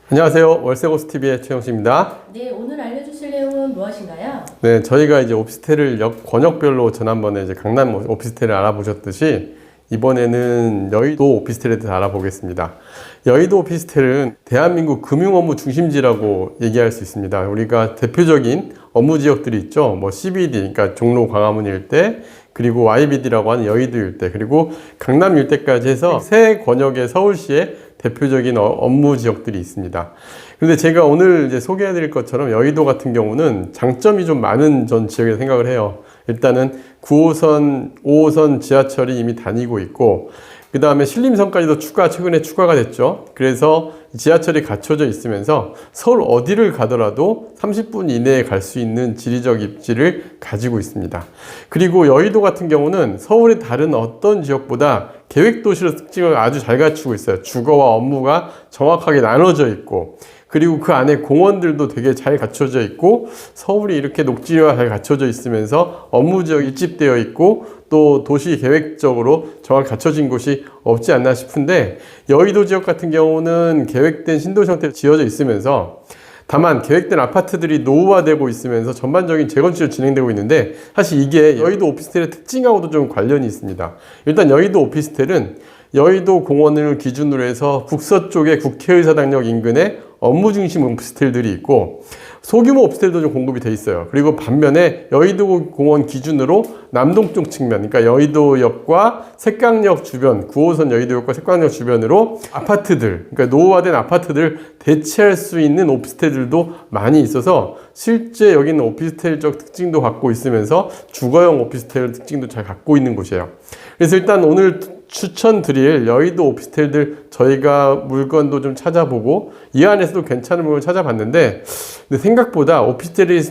안녕하세요. 월세고스TV의 최영식입니다. 네, 오늘 알려주실 내용은 무엇인가요? 네, 저희가 이제 오피스텔을 권역별로 지난번에 이제 강남 오피스텔을 알아보셨듯이 이번에는 여의도 오피스텔에 대해서 알아보겠습니다. 여의도 오피스텔은 대한민국 금융 업무 중심지라고 얘기할 수 있습니다. 우리가 대표적인 업무 지역들이 있죠. 뭐 CBD, 그러니까 종로 광화문 일대, 그리고 YBD라고 하는 여의도 일대, 그리고 강남 일대까지 해서 세 권역의 서울시의 대표적인 업무 지역들이 있습니다. 그런데 제가 오늘 이제 소개해 드릴 것처럼 여의도 같은 경우는 장점이 좀 많은 전 지역이라고 생각을 해요. 일단은 9호선, 5호선 지하철이 이미 다니고 있고, 그 다음에 신림선까지도 최근에 추가가 됐죠. 그래서 지하철이 갖춰져 있으면서 서울 어디를 가더라도 30분 이내에 갈 수 있는 지리적 입지를 가지고 있습니다. 그리고 여의도 같은 경우는 서울의 다른 어떤 지역보다 계획도시로 특징을 아주 잘 갖추고 있어요. 주거와 업무가 정확하게 나눠져 있고, 그리고 그 안에 공원들도 되게 잘 갖춰져 있고, 서울이 이렇게 녹지와 잘 갖춰져 있으면서 업무지역이 밀집되어 있고, 또 도시 계획적으로 정확히 갖춰진 곳이 없지 않나 싶은데, 여의도 지역 같은 경우는 계획된 신도시 형태로 지어져 있으면서, 다만 계획된 아파트들이 노후화되고 있으면서 전반적인 재건축이 진행되고 있는데, 사실 이게 여의도 오피스텔의 특징하고도 좀 관련이 있습니다. 일단 여의도 오피스텔은 여의도 공원을 기준으로 해서 북서쪽의 국회의사당역 인근에 업무 중심 오피스텔들이 있고, 소규모 오피스텔도 좀 공급이 돼 있어요. 그리고 반면에 여의도 공원 기준으로 남동쪽 측면, 그러니까 여의도역과 색강역 주변, 9호선 여의도역과 색강역 주변으로 아파트들, 그러니까 노후화된 아파트들 대체할 수 있는 오피스텔들도 많이 있어서 실제 여기는 오피스텔적 특징도 갖고 있으면서 주거용 오피스텔 특징도 잘 갖고 있는 곳이에요. 그래서 일단 오늘 추천드릴 여의도 오피스텔들 저희가 물건도 좀 찾아보고 이 안에서도 괜찮은 물건 찾아봤는데, 근데 생각보다 오피스텔이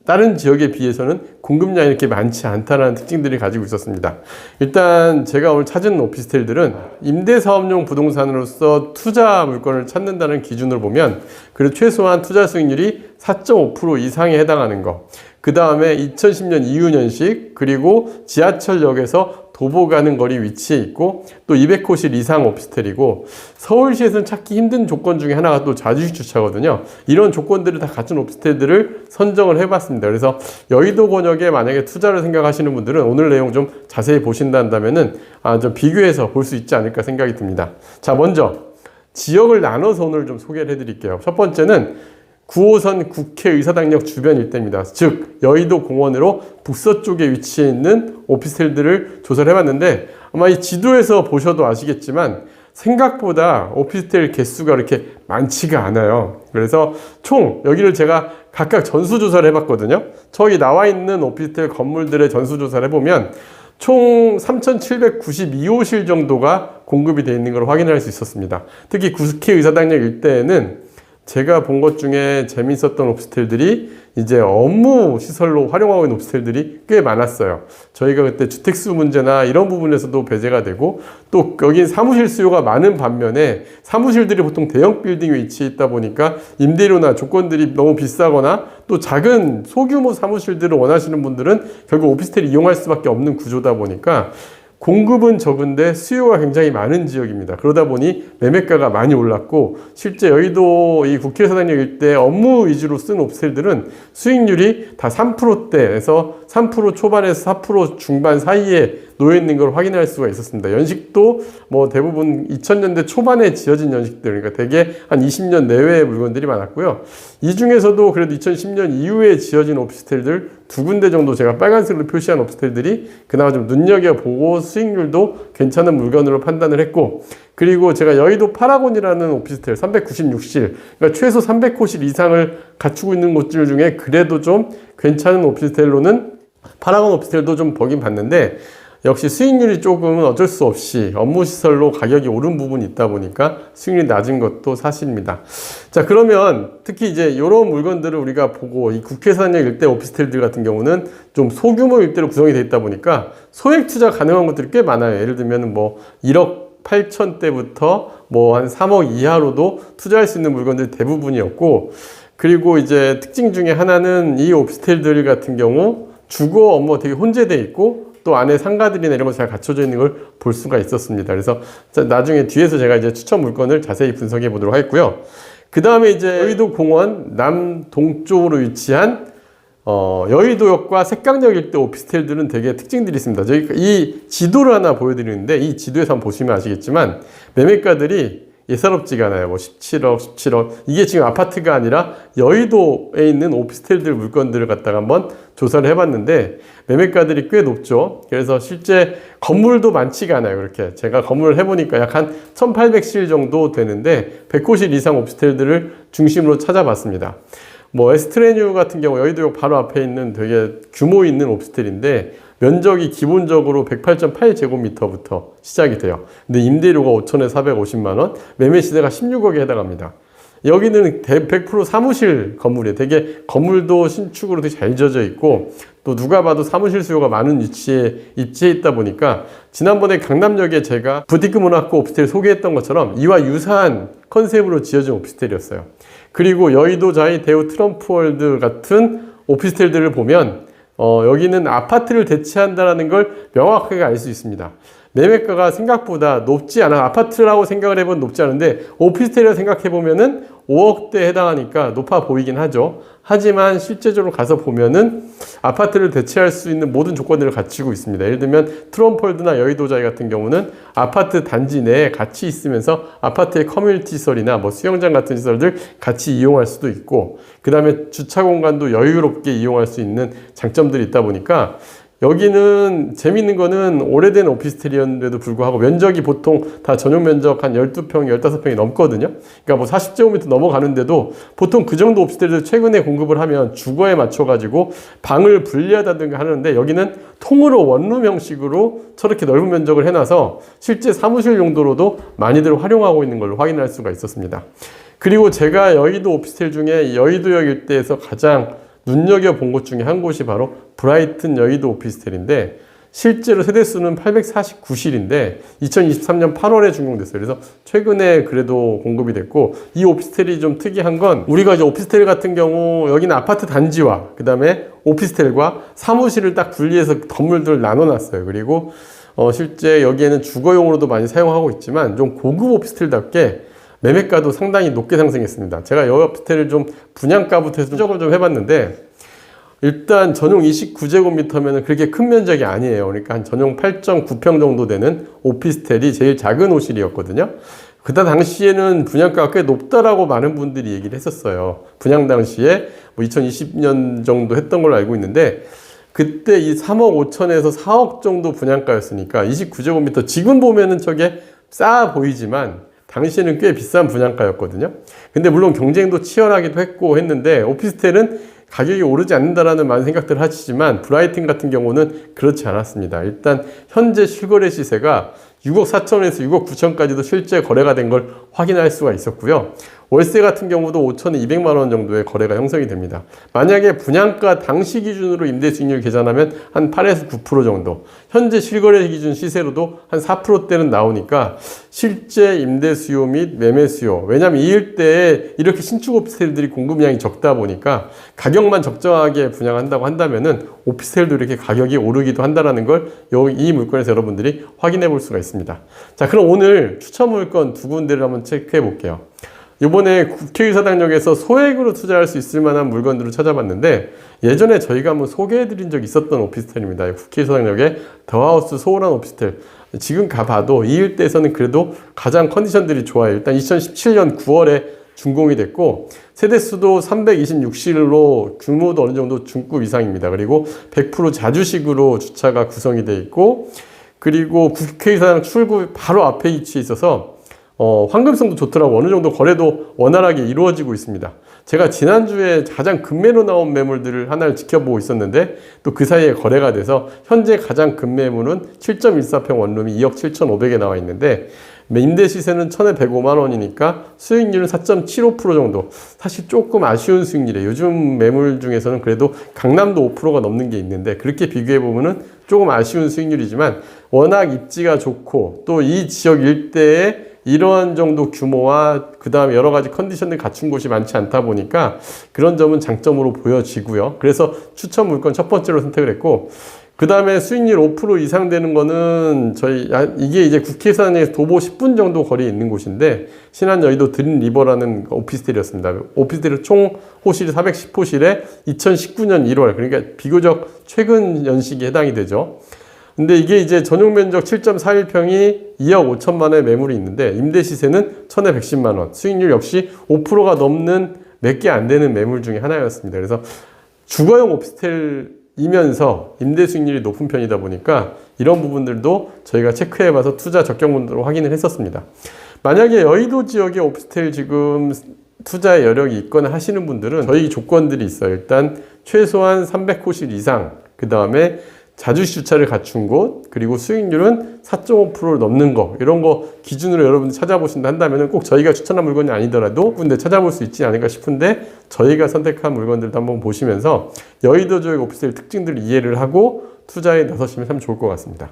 다른 지역에 비해서는 공급량이 이렇게 많지 않다는 특징들이 가지고 있었습니다. 일단 제가 오늘 찾은 오피스텔들은 임대사업용 부동산으로서 투자 물건을 찾는다는 기준으로 보면 그래도 최소한 투자 수익률이 4.5% 이상에 해당하는 거, 그 다음에 2010년 이후 년식, 그리고 지하철역에서 도보 가는 거리 위치에 있고, 또 200호실 이상 오피스텔이고, 서울시에서는 찾기 힘든 조건 중에 하나가 또 자주식 주차거든요. 이런 조건들을 다 갖춘 오피스텔들을 선정을 해봤습니다. 그래서 여의도 권역에 만약에 투자를 생각하시는 분들은 오늘 내용 좀 자세히 보신다면은 좀 비교해서 볼 수 있지 않을까 생각이 듭니다. 자, 먼저 지역을 나눠서 오늘 좀 소개를 해드릴게요. 첫 번째는 9호선 국회의사당역 주변 일대입니다. 즉 여의도 공원으로 북서쪽에 위치해 있는 오피스텔들을 조사를 해봤는데, 아마 이 지도에서 보셔도 아시겠지만 생각보다 오피스텔 개수가 그렇게 많지가 않아요. 그래서 총 여기를 제가 각각 전수조사를 해봤거든요. 저기 나와 있는 오피스텔 건물들의 전수조사를 해보면 총 3,792호실 정도가 공급이 되어 있는 걸 확인할 수 있었습니다. 특히 국회의사당역 일대에는 제가 본 것 중에 재밌었던 오피스텔들이 이제 업무 시설로 활용하고 있는 오피스텔들이 꽤 많았어요. 저희가 그때 주택수 문제나 이런 부분에서도 배제가 되고, 또 여긴 사무실 수요가 많은 반면에 사무실들이 보통 대형 빌딩 위치에 있다 보니까 임대료나 조건들이 너무 비싸거나 또 작은 소규모 사무실들을 원하시는 분들은 결국 오피스텔을 이용할 수밖에 없는 구조다 보니까 공급은 적은데 수요가 굉장히 많은 지역입니다. 그러다 보니 매매가가 많이 올랐고, 실제 여의도 이 국회의사당역 일대 업무 위주로 쓴 오피스텔들은 수익률이 다 3%대에서 3% 초반에서 4% 중반 사이에 놓여 있는 걸 확인할 수가 있었습니다. 연식도 뭐 대부분 2000년대 초반에 지어진 연식들, 그러니까 대개 한 20년 내외의 물건들이 많았고요. 이 중에서도 그래도 2010년 이후에 지어진 오피스텔들 두 군데 정도 제가 빨간색으로 표시한 오피스텔들이 그나마 좀 눈여겨보고 수익률도 괜찮은 물건으로 판단을 했고, 그리고 제가 여의도 파라곤이라는 오피스텔 396실, 그러니까 최소 300호실 이상을 갖추고 있는 곳들 중에 그래도 좀 괜찮은 오피스텔로는 파라곤 오피스텔도 좀 보긴 봤는데, 역시 수익률이 조금은 어쩔 수 없이 업무시설로 가격이 오른 부분이 있다 보니까 수익률이 낮은 것도 사실입니다. 자, 그러면 특히 이제 이런 물건들을 우리가 보고, 이 국회의사당역 일대 오피스텔들 같은 경우는 좀 소규모 일대로 구성이 되어 있다 보니까 소액 투자 가능한 것들이 꽤 많아요. 예를 들면 뭐 1억 8천대부터 뭐 한 3억 이하로도 투자할 수 있는 물건들이 대부분이었고, 그리고 이제 특징 중에 하나는 이 오피스텔들 같은 경우 주거 업무가 되게 혼재되어 있고, 또 안에 상가들이나 이런 거 잘 갖춰져 있는 걸 볼 수가 있었습니다. 그래서 나중에 뒤에서 제가 이제 추천 물건을 자세히 분석해 보도록 하겠고요. 그 다음에 이제 여의도 공원 남동쪽으로 위치한 여의도역과 색강역 일대 오피스텔들은 되게 특징들이 있습니다. 저희 이 지도를 하나 보여드리는데 이 지도에서 한번 보시면 아시겠지만 매매가들이 예사롭지가 않아요. 뭐 17억, 17억. 이게 지금 아파트가 아니라 여의도에 있는 오피스텔들 물건들을 갖다가 한번 조사를 해봤는데 매매가들이 꽤 높죠. 그래서 실제 건물도 많지가 않아요. 그렇게 제가 건물을 해보니까 약 한 1800실 정도 되는데 100호실 이상 오피스텔들을 중심으로 찾아봤습니다. 뭐 에스트레뉴 같은 경우 여의도역 바로 앞에 있는 되게 규모 있는 오피스텔인데 면적이 기본적으로 108.8제곱미터부터 시작이 돼요. 근데 임대료가 5천에 450만 원, 매매 시세가 16억에 해당합니다. 여기는 100% 사무실 건물이에요. 되게 건물도 신축으로 되게 잘 지어져 있고 또 누가 봐도 사무실 수요가 많은 위치에 입지해 있다 보니까 지난번에 강남역에 제가 부티크 모나코 오피스텔 소개했던 것처럼 이와 유사한 컨셉으로 지어진 오피스텔이었어요. 그리고 여의도 자이 대우 트럼프월드 같은 오피스텔들을 보면 여기는 아파트를 대체한다는 걸 명확하게 알 수 있습니다. 매매가가 생각보다 높지 않아. 아파트라고 생각을 해보면 높지 않은데 오피스텔이라고 생각해보면은 5억대에 해당하니까 높아 보이긴 하죠. 하지만 실제적으로 가서 보면은 아파트를 대체할 수 있는 모든 조건들을 갖추고 있습니다. 예를 들면 트럼폴드나 여의도자이 같은 경우는 아파트 단지 내에 같이 있으면서 아파트의 커뮤니티 시설이나 뭐 수영장 같은 시설들 같이 이용할 수도 있고 그 다음에 주차 공간도 여유롭게 이용할 수 있는 장점들이 있다 보니까 여기는 재밌는 거는 오래된 오피스텔이었는데도 불구하고 면적이 보통 다 전용 면적 한 12평, 15평이 넘거든요. 그러니까 뭐 40제곱미터 넘어가는데도 보통 그 정도 오피스텔들 최근에 공급을 하면 주거에 맞춰가지고 방을 분리하다든가 하는데 여기는 통으로 원룸 형식으로 저렇게 넓은 면적을 해놔서 실제 사무실 용도로도 많이들 활용하고 있는 걸로 확인할 수가 있었습니다. 그리고 제가 여의도 오피스텔 중에 여의도역 일대에서 가장 눈여겨본 곳 중에 한 곳이 바로 브라이튼 여의도 오피스텔인데 실제로 세대수는 849실인데 2023년 8월에 준공됐어요. 그래서 최근에 그래도 공급이 됐고 이 오피스텔이 좀 특이한 건 우리가 이제 오피스텔 같은 경우 여기는 아파트 단지와 그 다음에 오피스텔과 사무실을 딱 분리해서 건물들을 나눠놨어요. 그리고 실제 여기에는 주거용으로도 많이 사용하고 있지만 좀 고급 오피스텔답게 매매가도 상당히 높게 상승했습니다. 제가 여기 오피스텔을 좀 분양가부터 해서 추적을 좀 해봤는데 일단 전용 29제곱미터면 그렇게 큰 면적이 아니에요. 그러니까 한 전용 8.9평 정도 되는 오피스텔이 제일 작은 호실이었거든요. 그때 당시에는 분양가가 꽤 높다라고 많은 분들이 얘기를 했었어요. 분양 당시에 뭐 2020년 정도 했던 걸로 알고 있는데 그때 이 3억 5천에서 4억 정도 분양가였으니까 29제곱미터 지금 보면은 저게 싸 보이지만 당시에는 꽤 비싼 분양가였거든요. 근데 물론 경쟁도 치열하기도 했는데 오피스텔은 가격이 오르지 않는다라는 많은 생각들을 하시지만 브라이튼 같은 경우는 그렇지 않았습니다. 일단 현재 실거래 시세가 6억 4천에서 6억 9천까지도 실제 거래가 된 걸 확인할 수가 있었고요. 월세 같은 경우도 5천에 200만 원 정도의 거래가 형성이 됩니다. 만약에 분양가 당시 기준으로 임대 수익률 계산하면 한 8에서 9% 정도, 현재 실거래 기준 시세로도 한 4%대는 나오니까 실제 임대 수요 및 매매 수요, 왜냐하면 이 일대에 이렇게 신축 오피스텔들이 공급량이 적다 보니까 가격만 적정하게 분양한다고 한다면은 오피스텔도 이렇게 가격이 오르기도 한다는 걸 이 물건에서 여러분들이 확인해 볼 수가 있습니다. 자, 그럼 오늘 추천 물건 두 군데를 한번 체크해 볼게요. 이번에 국회의사당역에서 소액으로 투자할 수 있을 만한 물건들을 찾아봤는데 예전에 저희가 한번 소개해드린 적이 있었던 오피스텔입니다. 국회의사당역의 더하우스 소홀한 오피스텔. 지금 가봐도 이 일대에서는 그래도 가장 컨디션들이 좋아요. 일단 2017년 9월에 준공이 됐고 세대수도 326실로 규모도 어느 정도 중급 이상입니다. 그리고 100% 자주식으로 주차가 구성이 되어 있고 그리고 국회의사당 출구 바로 앞에 위치해 있어서 황금성도 좋더라고. 어느 정도 거래도 원활하게 이루어지고 있습니다. 제가 지난주에 가장 급매로 나온 매물들을 하나를 지켜보고 있었는데 또 그 사이에 거래가 돼서 현재 가장 급매물은 7.14평 원룸이 2억 7,500에 나와 있는데 임대 시세는 1,105만 원이니까 수익률은 4.75% 정도. 사실 조금 아쉬운 수익률이에요. 요즘 매물 중에서는 그래도 강남도 5%가 넘는 게 있는데 그렇게 비교해 보면은 조금 아쉬운 수익률이지만 워낙 입지가 좋고 또 이 지역 일대에 이러한 정도 규모와 그 다음에 여러 가지 컨디션을 갖춘 곳이 많지 않다 보니까 그런 점은 장점으로 보여지고요. 그래서 추천 물건 첫 번째로 선택을 했고 그 다음에 수익률 5% 이상 되는 거는 이게 이제 국회의사당에서 도보 10분 정도 거리에 있는 곳인데, 신한 여의도 드림 리버라는 오피스텔이었습니다. 오피스텔 총 호실이 410호실에 2019년 1월, 그러니까 비교적 최근 연식에 해당이 되죠. 근데 이게 이제 전용 면적 7.41평이 2억 5천만 원의 매물이 있는데, 임대 시세는 1,110만 원, 수익률 역시 5%가 넘는 몇 개 안 되는 매물 중에 하나였습니다. 그래서 주거용 오피스텔이면서 임대 수익률이 높은 편이다 보니까 이런 부분들도 저희가 체크해봐서 투자 적격문으로 확인을 했었습니다. 만약에 여의도 지역에 오피스텔 지금 투자의 여력이 있거나 하시는 분들은 저희 조건들이 있어요. 일단 최소한 300호실 이상, 그 다음에 자주시 주차를 갖춘 곳, 그리고 수익률은 4.5%를 넘는 거, 이런 거 기준으로 여러분들 찾아보신다 한다면 꼭 저희가 추천한 물건이 아니더라도 근데 찾아볼 수 있지 않을까 싶은데, 저희가 선택한 물건들도 한번 보시면서 여의도 지역 오피스텔 특징들을 이해를 하고 투자에 나서시면 참 좋을 것 같습니다.